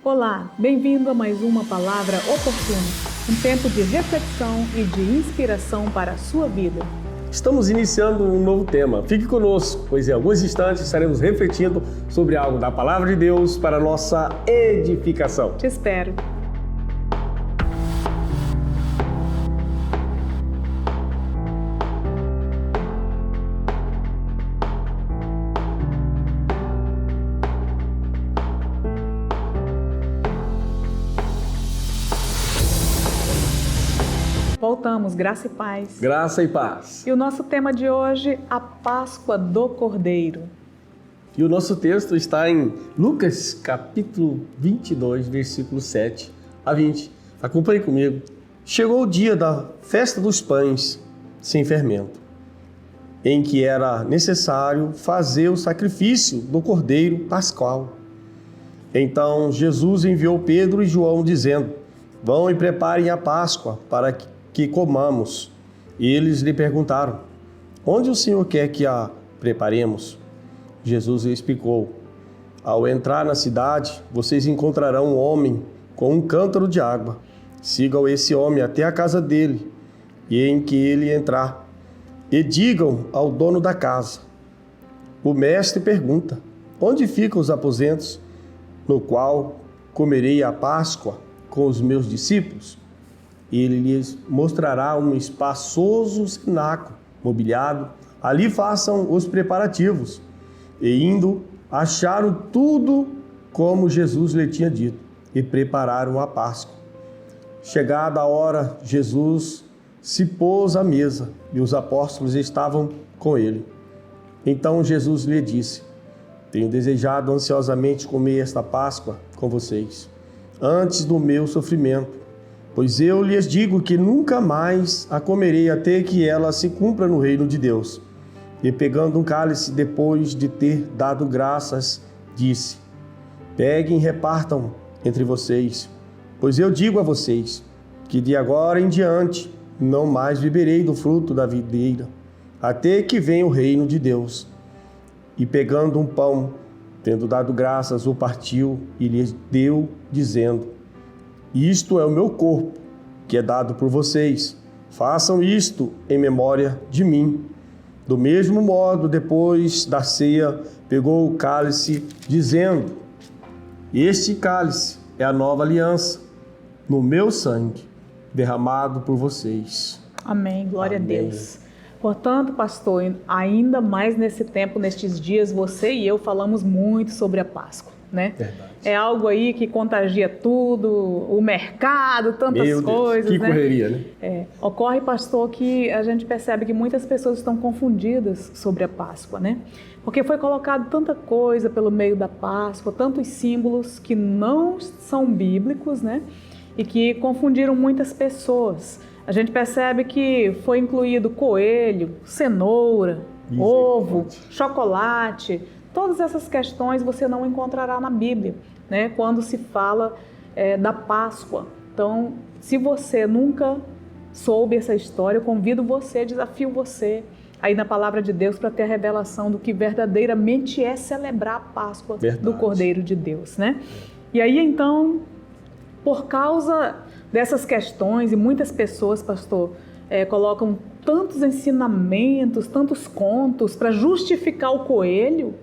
Olá, bem-vindo a mais uma Palavra Oportuna, um tempo de reflexão e de inspiração para a sua vida. Estamos iniciando um novo tema. Fique conosco, pois em alguns instantes estaremos refletindo sobre algo da Palavra de Deus para a nossa edificação. Te espero. Voltamos, graça e paz. Graça e paz. E o nosso tema de hoje, a Páscoa do Cordeiro. E o nosso texto está em Lucas, capítulo 22, versículos 7 a 20. Acompanhe comigo. Chegou o dia da festa dos pães sem fermento, em que era necessário fazer o sacrifício do Cordeiro Pascal. Então Jesus enviou Pedro e João, dizendo: vão e preparem a Páscoa para que comamos. E eles lhe perguntaram: onde o Senhor quer que a preparemos? Jesus lhe explicou: ao entrar na cidade, vocês encontrarão um homem com um cântaro de água. Sigam esse homem até a casa dele, e em que ele entrar, e digam ao dono da casa: o mestre pergunta: onde ficam os aposentos, no qual comerei a Páscoa com os meus discípulos? Ele lhes mostrará um espaçoso cenáculo mobiliado. Ali façam os preparativos. E indo, acharam tudo como Jesus lhe tinha dito e prepararam a Páscoa. Chegada a hora, Jesus se pôs à mesa e os apóstolos estavam com ele. Então Jesus lhe disse: tenho desejado ansiosamente comer esta Páscoa com vocês, antes do meu sofrimento. Pois eu lhes digo que nunca mais a comerei até que ela se cumpra no reino de Deus. E pegando um cálice, depois de ter dado graças, disse: peguem e repartam entre vocês. Pois eu digo a vocês que de agora em diante não mais beberei do fruto da videira, até que venha o reino de Deus. E pegando um pão, tendo dado graças, o partiu e lhes deu, dizendo: isto é o meu corpo, que é dado por vocês. Façam isto em memória de mim. Do mesmo modo, depois da ceia, pegou o cálice, dizendo: este cálice é a nova aliança, no meu sangue, derramado por vocês. Amém, glória Amém. a Deus. Portanto, pastor, ainda mais nesse tempo, nestes dias, você e eu falamos muito sobre a Páscoa, né? Verdade. É algo aí que contagia tudo, o mercado, tantas Meu Deus, coisas, que né? correria, né? Ocorre, pastor, que a gente percebe que muitas pessoas estão confundidas sobre a Páscoa, né? Porque foi colocado tanta coisa pelo meio da Páscoa, tantos símbolos que não são bíblicos, né? E que confundiram muitas pessoas. A gente percebe que foi incluído coelho, cenoura, ovo, chocolate. Todas essas questões você não encontrará na Bíblia, né? Quando se fala da Páscoa. Então, se você nunca soube essa história, eu convido você, desafio você aí na Palavra de Deus para ter a revelação do que verdadeiramente é celebrar a Páscoa do Cordeiro de Deus, né? E aí, então, por causa dessas questões, e muitas pessoas, pastor, colocam tantos ensinamentos, tantos contos para justificar o coelho,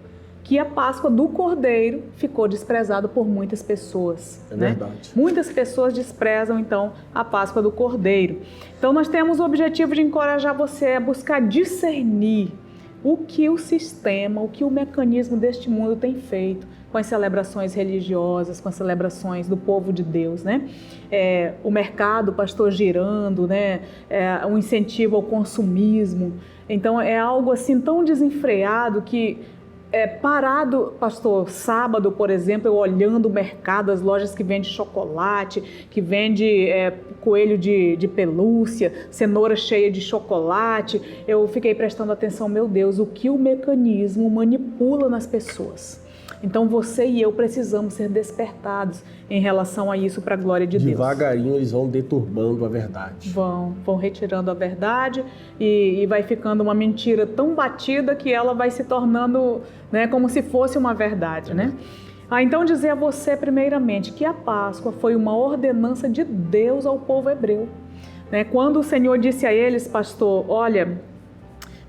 que a Páscoa do Cordeiro ficou desprezada por muitas pessoas. É verdade. Muitas pessoas desprezam, então, a Páscoa do Cordeiro. Então, nós temos o objetivo de encorajar você a buscar discernir o que o sistema, o que o mecanismo deste mundo tem feito com as celebrações religiosas, com as celebrações do povo de Deus, né? O mercado, pastor, girando, né? Um incentivo ao consumismo. Então, é algo assim tão desenfreado que parado, pastor, sábado, por exemplo, eu olhando o mercado, as lojas que vendem chocolate, que vende coelho de pelúcia, cenoura cheia de chocolate, eu fiquei prestando atenção, meu Deus, o que o mecanismo manipula nas pessoas. Então você e eu precisamos ser despertados em relação a isso para a glória de Deus. Devagarinho eles vão deturbando a verdade. Vão retirando a verdade e vai ficando uma mentira tão batida que ela vai se tornando, né, como se fosse uma verdade, né? Então dizer a você primeiramente que a Páscoa foi uma ordenança de Deus ao povo hebreu. Quando o Senhor disse a eles, pastor, olha,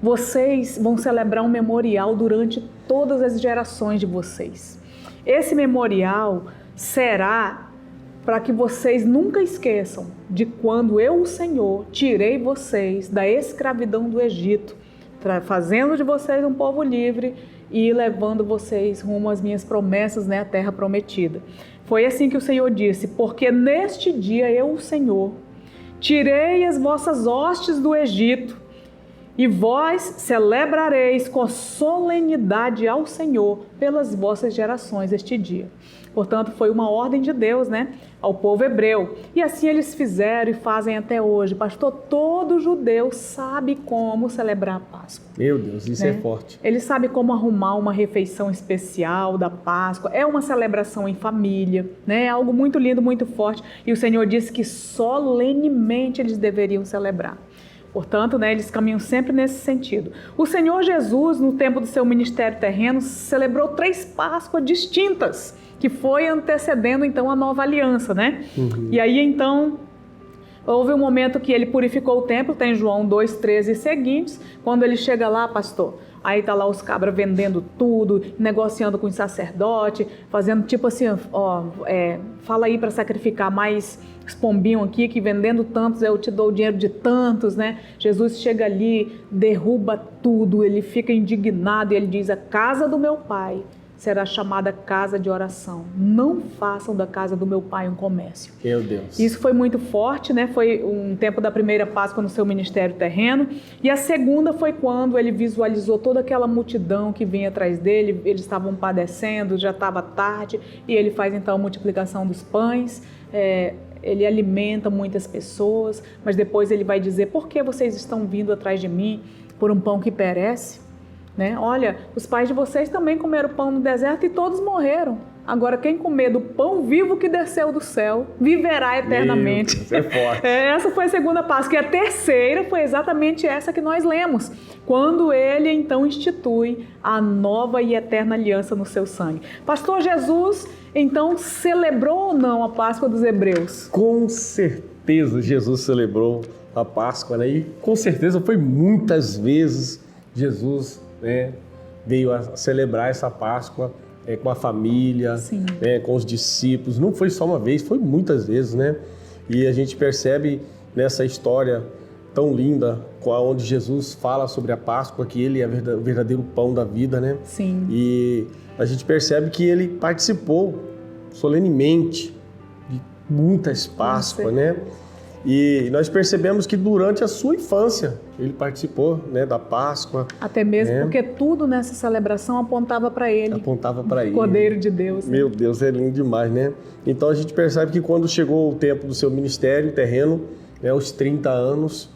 vocês vão celebrar um memorial durante todas as gerações de vocês. Esse memorial será para que vocês nunca esqueçam de quando eu, o Senhor, tirei vocês da escravidão do Egito, fazendo de vocês um povo livre e levando vocês rumo às minhas promessas, à terra prometida. Foi assim que o Senhor disse, porque neste dia eu, o Senhor, tirei as vossas hostes do Egito e vós celebrareis com solenidade ao Senhor pelas vossas gerações este dia. Portanto, foi uma ordem de Deus, ao povo hebreu. E assim eles fizeram e fazem até hoje. Pastor, todo judeu sabe como celebrar a Páscoa. Meu Deus, isso é forte. Ele sabe como arrumar uma refeição especial da Páscoa. É uma celebração em família, É algo muito lindo, muito forte. E o Senhor disse que solenemente eles deveriam celebrar. Portanto, eles caminham sempre nesse sentido. O Senhor Jesus, no tempo do seu ministério terreno, celebrou 3 Páscoas distintas, que foi antecedendo, então, a nova aliança, E aí, então, houve um momento que ele purificou o templo, tem João 2:13 e seguintes, quando ele chega lá, pastor, aí tá lá os cabras vendendo tudo, negociando com o sacerdote, fazendo tipo assim, fala aí para sacrificar mais os pombinhos aqui, que vendendo tantos eu te dou o dinheiro de tantos, Jesus chega ali, derruba tudo, ele fica indignado e ele diz, a casa do meu pai será chamada casa de oração. Não façam da casa do meu pai um comércio. Meu Deus. Isso foi muito forte, Foi um tempo da primeira Páscoa no seu ministério terreno. E a segunda foi quando ele visualizou toda aquela multidão que vinha atrás dele. Eles estavam padecendo, já estava tarde. E ele faz então a multiplicação dos pães. Ele alimenta muitas pessoas. Mas depois ele vai dizer, por que vocês estão vindo atrás de mim por um pão que perece? Olha, os pais de vocês também comeram pão no deserto e todos morreram. Agora, quem comer do pão vivo que desceu do céu, viverá eternamente. Isso é forte. Essa foi a segunda Páscoa. E a terceira foi exatamente essa que nós lemos, quando ele, então, institui a nova e eterna aliança no seu sangue. Pastor, Jesus, então, celebrou ou não a Páscoa dos hebreus? Com certeza, Jesus celebrou a Páscoa, E com certeza foi muitas vezes Jesus veio a celebrar essa Páscoa com a família, com os discípulos. Não foi só uma vez, foi muitas vezes, E a gente percebe nessa história tão linda, onde Jesus fala sobre a Páscoa, que ele é o verdadeiro pão da vida, Sim. E a gente percebe que ele participou solenemente de muitas Páscoas, E nós percebemos que durante a sua infância ele participou da Páscoa. Até mesmo porque tudo nessa celebração apontava para ele. Apontava para ele. Cordeiro de Deus. Meu Deus, é lindo demais, Então a gente percebe que quando chegou o tempo do seu ministério terreno, os 30 anos,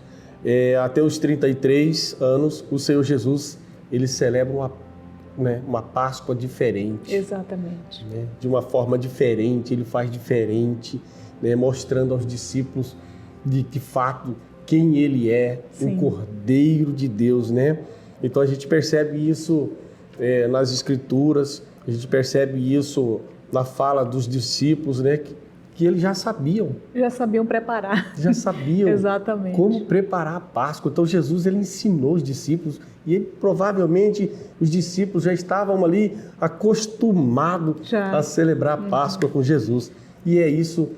até os 33 anos, o Senhor Jesus, ele celebra uma Páscoa diferente. Exatamente. De uma forma diferente, ele faz diferente, mostrando aos discípulos de fato quem ele é, o Cordeiro de Deus, Então a gente percebe isso nas Escrituras, a gente percebe isso na fala dos discípulos, que eles já sabiam. Já sabiam preparar. Já sabiam Exatamente. Como preparar a Páscoa. Então Jesus, ele ensinou os discípulos e ele, provavelmente os discípulos já estavam ali acostumados a celebrar a Páscoa com Jesus. E é isso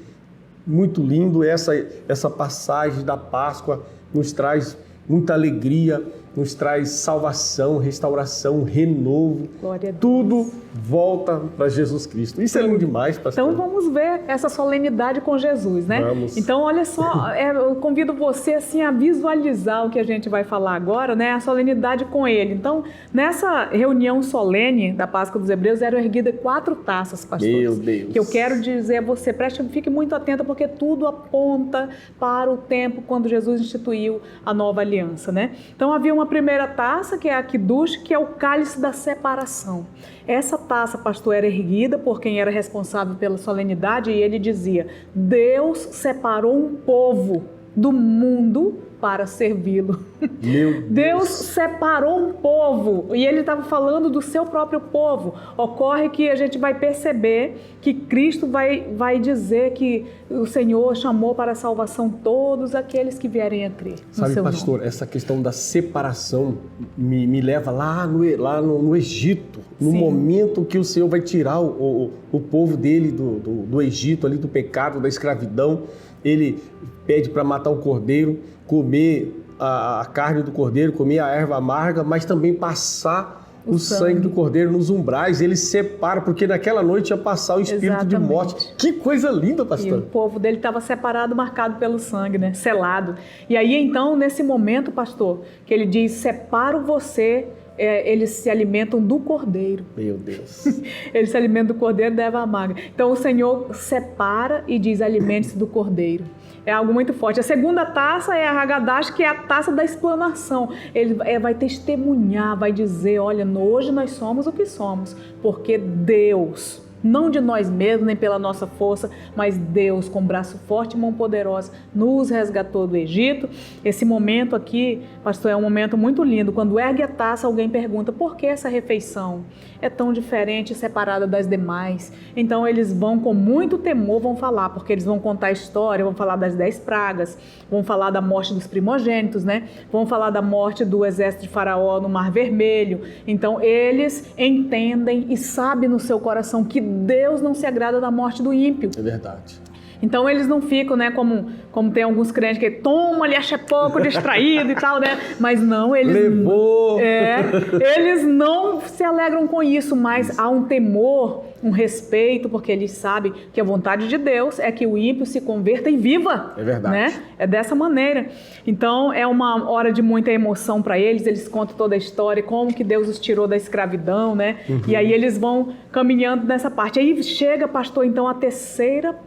muito lindo, essa passagem da Páscoa nos traz muita alegria, nos traz salvação, restauração, renovo. Glória a Deus. Tudo volta para Jesus Cristo. Isso é lindo demais, pastor. Então vamos ver essa solenidade com Jesus, Vamos. Então olha só, eu convido você assim a visualizar o que a gente vai falar agora, a solenidade com ele. Então, nessa reunião solene da Páscoa dos Hebreus, eram erguidas 4 taças, pastores. Meu Deus. Que eu quero dizer a você, fique muito atento, porque tudo aponta para o tempo quando Jesus instituiu a nova aliança, Então havia uma primeira taça, que é a Kiddush, que é o cálice da separação. Essa taça, pastor, era erguida por quem era responsável pela solenidade e ele dizia: Deus separou um povo do mundo para servi-lo. Meu Deus separou um povo e ele estava falando do seu próprio povo. Ocorre que a gente vai perceber que Cristo vai dizer que o Senhor chamou para a salvação todos aqueles que vierem a crer no Sabe, seu pastor, nome. essa questão da separação me leva lá no Egito, no Sim. momento que o Senhor vai tirar o povo dele do Egito, ali do pecado, da escravidão. Ele pede para matar o cordeiro, comer a carne do cordeiro, comer a erva amarga, mas também passar o sangue do cordeiro nos umbrais. Ele separa, porque naquela noite ia passar o espírito de morte. Que coisa linda, pastor! E o povo dele estava separado, marcado pelo sangue, né? Selado. E aí, então, nesse momento, pastor, que ele diz, separo você, eles se alimentam do cordeiro. Meu Deus! Eles se alimentam do cordeiro da erva amarga. Então, o Senhor separa e diz, alimente-se do cordeiro. É algo muito forte. A segunda taça é a Hagadash, que é a taça da explanação. Ele vai testemunhar, vai dizer, olha, hoje nós somos o que somos, porque Deus, não de nós mesmos, nem pela nossa força, mas Deus, com braço forte e mão poderosa, nos resgatou do Egito. Esse momento aqui, pastor, é um momento muito lindo. Quando ergue a taça, alguém pergunta, por que essa refeição é tão diferente e separada das demais? Então eles vão, com muito temor, vão falar, porque eles vão contar a história, vão falar das 10 pragas, vão falar da morte dos primogênitos, né? Vão falar da morte do exército de Faraó no Mar Vermelho. Então eles entendem e sabem no seu coração que Deus não se agrada da morte do ímpio. É verdade. Então eles não ficam, né, como tem alguns crentes que toma, ele acha pouco, distraído e tal, né? Mas não, eles... Levou! Eles não se alegram com isso, mas há um temor, um respeito, porque eles sabem que a vontade de Deus é que o ímpio se converta e viva. É verdade. Né? É dessa maneira. Então é uma hora de muita emoção para eles contam toda a história, como que Deus os tirou da escravidão, né? Uhum. E aí eles vão caminhando nessa parte. Aí chega, pastor, então a terceira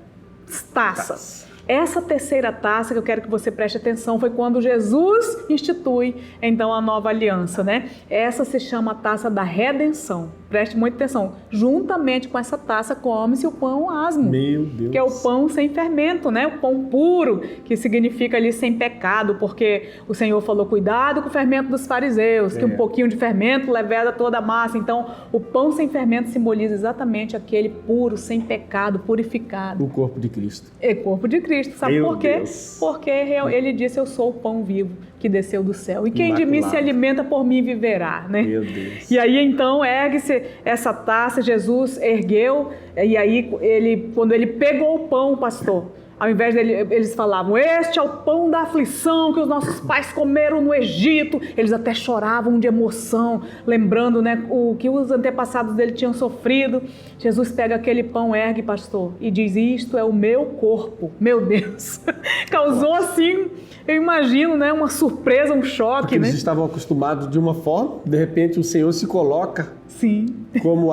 taça. Essa terceira taça que eu quero que você preste atenção foi quando Jesus institui então a nova aliança, né? Essa se chama a taça da redenção. Preste muita atenção. Juntamente com essa taça come-se o pão asmo. Meu Deus. Que é o pão sem fermento, né? O pão puro, que significa ali sem pecado, porque o Senhor falou, cuidado com o fermento dos fariseus, que um pouquinho de fermento leveda toda a massa. Então, o pão sem fermento simboliza exatamente aquele puro, sem pecado, purificado. O corpo de Cristo. É corpo de Cristo. Sabe Meu por quê? Deus. Porque ele disse, eu sou o pão vivo que desceu do céu. E quem de mim Imaculado. se alimenta por mim viverá, né? Meu Deus. E aí então ergue-se essa taça, Jesus ergueu, e aí quando ele pegou o pão, pastor, ao invés eles falavam, este é o pão da aflição que os nossos pais comeram no Egito. Eles até choravam de emoção, lembrando, né, o que os antepassados dele tinham sofrido. Jesus pega aquele pão, ergue, pastor, e diz, isto é o meu corpo. Meu Deus, causou assim, eu imagino, né, uma surpresa, um choque, Porque né? eles estavam acostumados de uma forma, de repente o Senhor se coloca Sim. como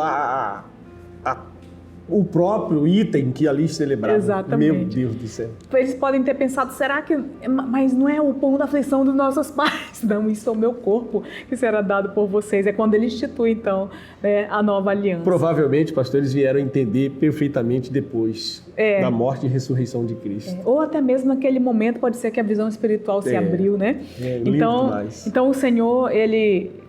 o próprio item que ali celebrava. Exatamente. Meu Deus do céu. Eles podem ter pensado, será que... Mas não é o pão da aflição dos nossos pais. Não, isso é o meu corpo que será dado por vocês. É quando ele institui, então, né, a nova aliança. Provavelmente, pastor, eles vieram entender perfeitamente depois da morte e ressurreição de Cristo. Ou até mesmo naquele momento pode ser que a visão espiritual se abriu, né? Lindo demais. Então o Senhor,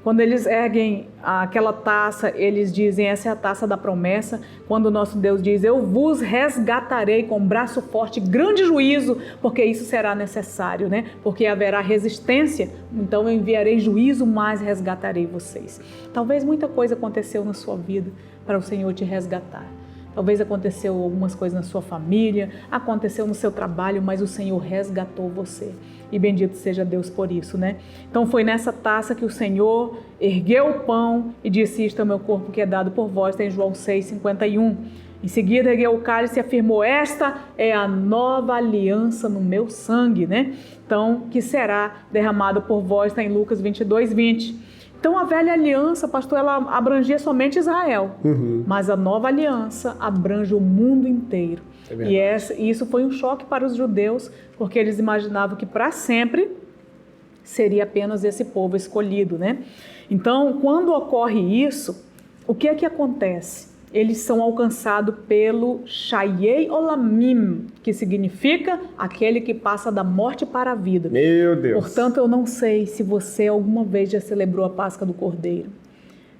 quando eles erguem aquela taça, eles dizem, essa é a taça da promessa. Quando o nosso Deus diz, eu vos resgatarei com braço forte, grande juízo, porque isso será necessário, né? Porque haverá resistência, então eu enviarei juízo, mas resgatarei vocês. Talvez muita coisa aconteceu na sua vida para o Senhor te resgatar. Talvez aconteceu algumas coisas na sua família, aconteceu no seu trabalho, mas o Senhor resgatou você. E bendito seja Deus por isso, né? Então foi nessa taça que o Senhor ergueu o pão e disse, isto é o meu corpo que é dado por vós, tem João 6,51. Em seguida ergueu o cálice e afirmou, esta é a nova aliança no meu sangue, né? Então, que será derramado por vós, está em Lucas 22:20. Então a velha aliança, pastor, ela abrangia somente Israel, mas a nova aliança abrange o mundo inteiro. E isso foi um choque para os judeus, porque eles imaginavam que para sempre seria apenas esse povo escolhido, né? Então, quando ocorre isso, o que é que acontece? eles são alcançados pelo Chayei Olamim, que significa aquele que passa da morte para a vida. Meu Deus! Portanto, eu não sei se você alguma vez já celebrou a Páscoa do Cordeiro.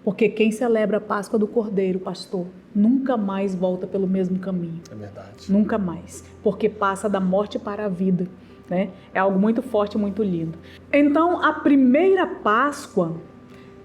Porque quem celebra a Páscoa do Cordeiro, pastor, nunca mais volta pelo mesmo caminho. É verdade. Nunca mais. Porque passa da morte para a vida, né? É algo muito forte, muito lindo. Então, a primeira Páscoa,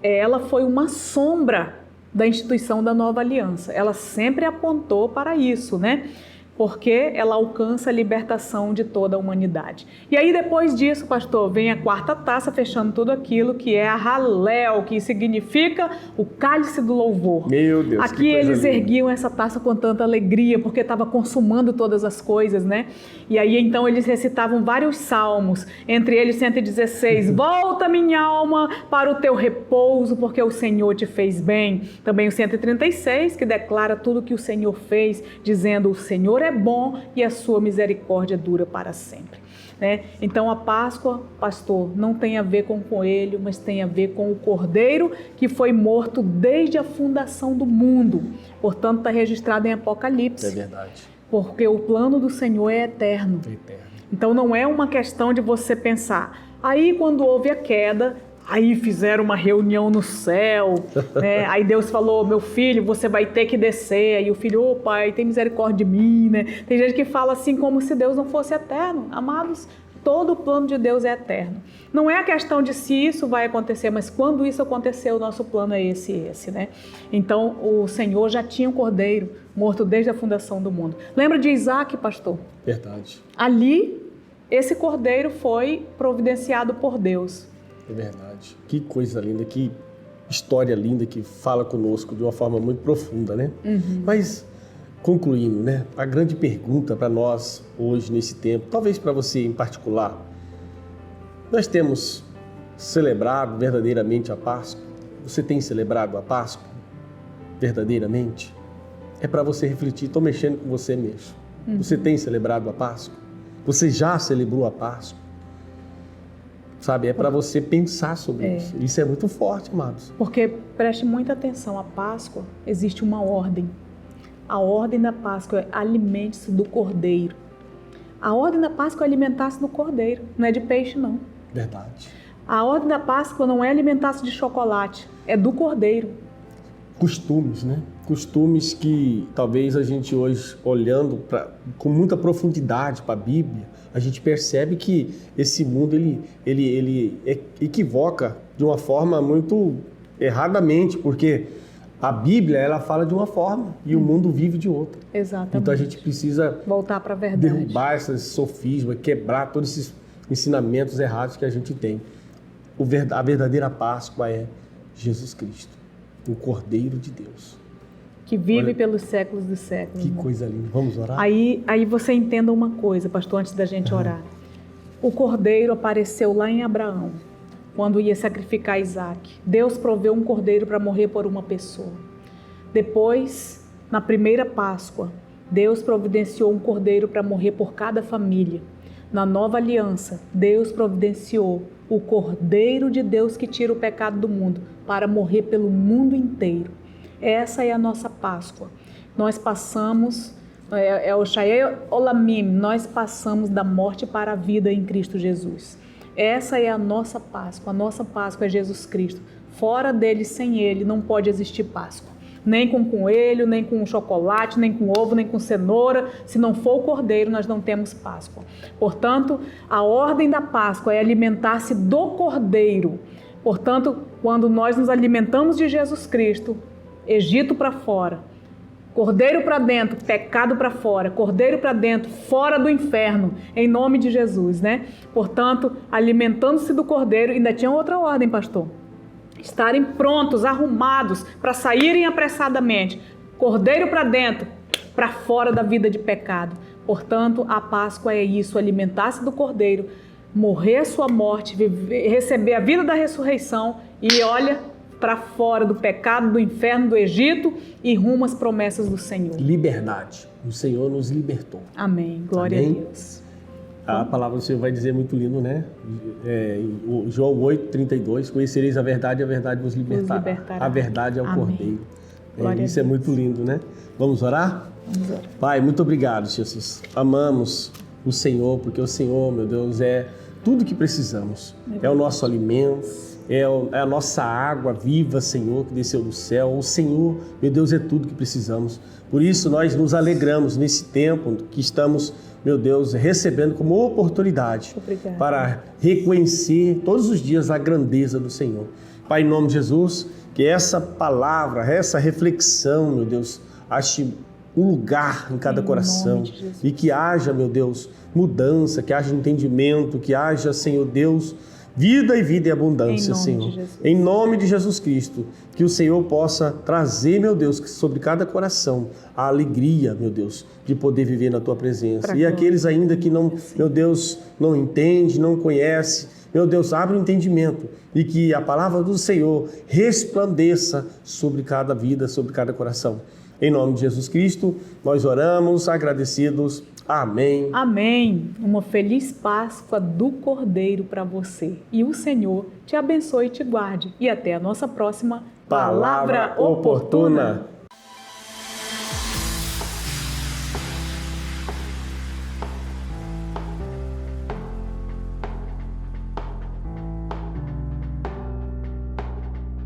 ela foi uma sombra da instituição da Nova Aliança. Ela sempre apontou para isso, né? Porque ela alcança a libertação de toda a humanidade. E aí depois disso, pastor, vem a quarta taça, fechando tudo aquilo que é a Halel, que significa o cálice do louvor. Meu Deus, aqui eles erguiam essa taça com tanta alegria, porque estava consumando todas as coisas, né? E aí então eles recitavam vários salmos, entre eles 116, volta minha alma para o teu repouso, porque o Senhor te fez bem. Também o 136, que declara tudo que o Senhor fez, dizendo o Senhor é bom e a sua misericórdia dura para sempre. Né? Então a Páscoa, pastor, não tem a ver com o coelho, mas tem a ver com o cordeiro que foi morto desde a fundação do mundo. Portanto, está registrado em Apocalipse. É verdade. Porque o plano do Senhor é eterno. Então não é uma questão de você pensar, aí quando houve a queda, aí fizeram uma reunião no céu, né? Aí Deus falou, meu filho, você vai ter que descer. Aí o filho, ô pai, tem misericórdia de mim, né? Tem gente que fala assim como se Deus não fosse eterno. Amados, todo o plano de Deus é eterno. Não é a questão de se isso vai acontecer, mas quando isso acontecer, o nosso plano é esse e esse, né? Então o Senhor já tinha um cordeiro morto desde a fundação do mundo. Lembra de Isaac, pastor? Verdade. Ali, esse cordeiro foi providenciado por Deus. É verdade. Que coisa linda, que história linda que fala conosco de uma forma muito profunda, né? Mas, concluindo, né? A grande pergunta para nós hoje, nesse tempo, talvez para você em particular, nós temos celebrado verdadeiramente a Páscoa? Você tem celebrado a Páscoa verdadeiramente? É para você refletir, estou mexendo com você mesmo. Você tem celebrado a Páscoa? Você já celebrou a Páscoa? Sabe, é para você pensar sobre isso. Isso é muito forte, amados. Porque, preste muita atenção, a Páscoa existe uma ordem. A ordem da Páscoa é alimente-se do cordeiro. A ordem da Páscoa é alimentar-se do cordeiro, não é de peixe, não. Verdade. A ordem da Páscoa não é alimentar-se de chocolate, é do cordeiro. Costumes, né? Costumes que talvez a gente hoje, olhando com muita profundidade para a Bíblia, a gente percebe que esse mundo ele equivoca de uma forma muito erradamente, porque a Bíblia ela fala de uma forma e o mundo vive de outra. Exatamente. Então a gente precisa voltar para a verdade, derrubar esses sofismas, quebrar todos esses ensinamentos errados que a gente tem. A verdadeira Páscoa é Jesus Cristo, o Cordeiro de Deus. Que vive pelos séculos dos séculos. Que coisa linda. Vamos orar? Aí você entenda uma coisa, pastor, antes da gente orar. O cordeiro apareceu lá em Abraão, quando ia sacrificar Isaac. Deus proveu um cordeiro para morrer por uma pessoa. Depois, na primeira Páscoa, Deus providenciou um cordeiro para morrer por cada família. Na nova aliança, Deus providenciou o Cordeiro de Deus que tira o pecado do mundo para morrer pelo mundo inteiro. Essa é a nossa Páscoa. Nós passamos, é o Shayei Olamim, nós passamos da morte para a vida em Cristo Jesus. Essa é a nossa Páscoa. A nossa Páscoa é Jesus Cristo. Fora dele, sem ele, não pode existir Páscoa. Nem com coelho, nem com chocolate, nem com ovo, nem com cenoura. Se não for o cordeiro, nós não temos Páscoa. Portanto, a ordem da Páscoa é alimentar-se do cordeiro. Portanto, quando nós nos alimentamos de Jesus Cristo, Egito para fora, cordeiro para dentro, pecado para fora, cordeiro para dentro, fora do inferno, em nome de Jesus, né? Portanto, alimentando-se do cordeiro, ainda tinha outra ordem, pastor. Estarem prontos, arrumados, para saírem apressadamente. Cordeiro para dentro, para fora da vida de pecado. Portanto, a Páscoa é isso, alimentar-se do cordeiro, morrer a sua morte, receber a vida da ressurreição e olha para fora do pecado, do inferno, do Egito e rumo às promessas do Senhor. Liberdade. O Senhor nos libertou. Amém. Glória Amém. a Deus. A palavra do Senhor vai dizer muito lindo, né? João 8:32, conhecereis a verdade vos libertará. A verdade é o Amém. Cordeiro. Isso é muito lindo, né? Vamos orar? Vamos orar. Pai, muito obrigado, Jesus. Amamos o Senhor, porque o Senhor, meu Deus, é tudo que precisamos. É o nosso alimento, é a nossa água viva, Senhor, que desceu do céu. O Senhor, meu Deus, é tudo que precisamos. Por isso, nós nos alegramos nesse tempo que estamos, meu Deus, recebendo como oportunidade para reconhecer todos os dias a grandeza do Senhor. Pai, em nome de Jesus, que essa palavra, essa reflexão, meu Deus, ache um lugar em cada coração e que haja, meu Deus, mudança, que haja entendimento, que haja, Senhor Deus, vida e abundância, Senhor. Em nome de Jesus Cristo, que o Senhor possa trazer, meu Deus, sobre cada coração a alegria, meu Deus, de poder viver na Tua presença. E aqueles ainda que não, meu Deus, não entende, não conhece, meu Deus, abre o entendimento e que a palavra do Senhor resplandeça sobre cada vida, sobre cada coração. Em nome de Jesus Cristo, nós oramos agradecidos. Amém. Amém. Uma feliz Páscoa do Cordeiro para você. E o Senhor te abençoe e te guarde. E até a nossa próxima Palavra Oportuna.